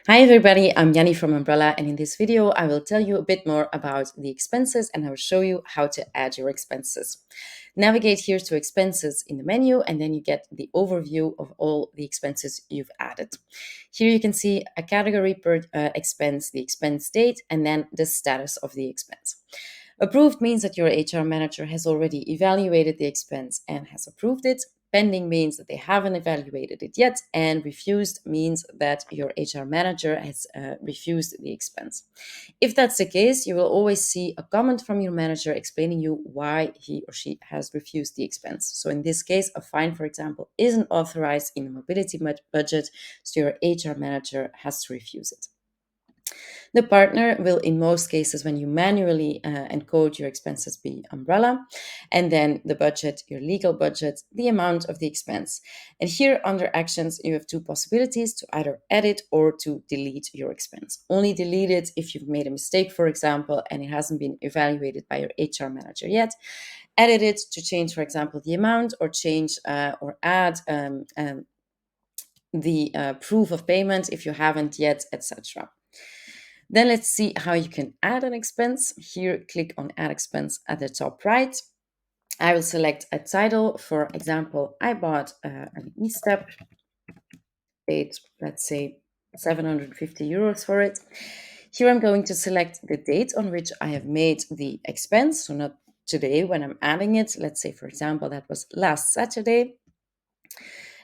Hi everybody, I'm Yanni from Mbrella, and in this video I will tell you a bit more about the expenses and I will show you how to add your expenses. Navigate here to expenses in the menu and then you get the overview of all the expenses you've added. Here you can see a category per expense, the expense date, and then the status of the expense. Approved means that your HR manager has already evaluated the expense and has approved it. Pending means that they haven't evaluated it yet, and refused means that your HR manager has refused the expense. If that's the case, you will always see a comment from your manager explaining you why he or she has refused the expense. So in this case, a fine, for example, isn't authorized in the mobility budget, so your HR manager has to refuse it. The partner will, in most cases, when you manually encode your expenses, be Mbrella, and then the budget, your legal budget, the amount of the expense. And here under actions, you have two possibilities to either edit or to delete your expense. Only delete it if you've made a mistake, for example, and it hasn't been evaluated by your HR manager yet. Edit it to change, for example, the amount or change or add the proof of payment if you haven't yet, etc. Then let's see how you can add an expense. Here, click on Add Expense at the top right. I will select a title. For example, I bought an e-step, paid, let's say, 750 euros for it. Here I'm going to select the date on which I have made the expense, so not today when I'm adding it. Let's say, for example, that was last Saturday.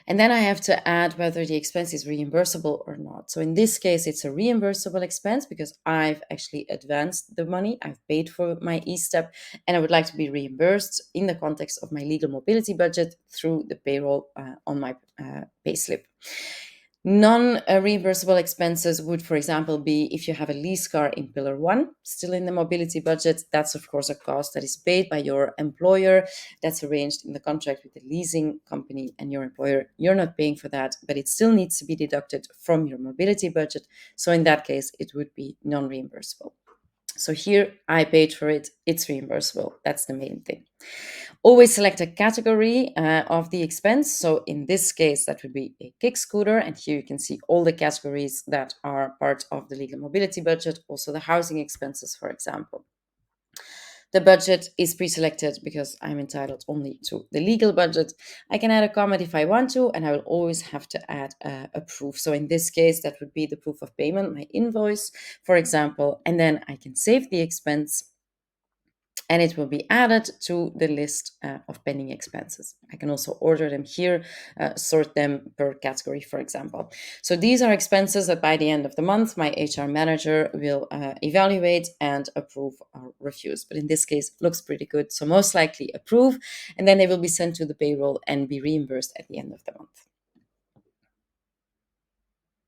And then I have to add whether the expense is reimbursable or not. So in this case, it's a reimbursable expense because I've actually advanced the money. I've paid for my e-step and I would like to be reimbursed in the context of my legal mobility budget through the payroll on my payslip. Non-reimbursable expenses would, for example, be if you have a lease car in Pillar 1, still in the mobility budget. That's, of course, a cost that is paid by your employer. That's arranged in the contract with the leasing company and your employer. You're not paying for that, but it still needs to be deducted from your mobility budget. So in that case, it would be non-reimbursable. So here I paid for it. It's reimbursable. That's the main thing. Always select a category of the expense. So in this case, that would be a kick scooter. And here you can see all the categories that are part of the legal mobility budget, also the housing expenses, for example. The budget is pre-selected because I'm entitled only to the legal budget. I can add a comment if I want to, and I will always have to add a proof. So in this case, that would be the proof of payment, my invoice, for example, and then I can save the expense and it will be added to the list of pending expenses. I can also order them here, sort them per category, for example. So these are expenses that by the end of the month, my HR manager will evaluate and approve or refuse. But in this case, looks pretty good. So most likely approve, and then they will be sent to the payroll and be reimbursed at the end of the month.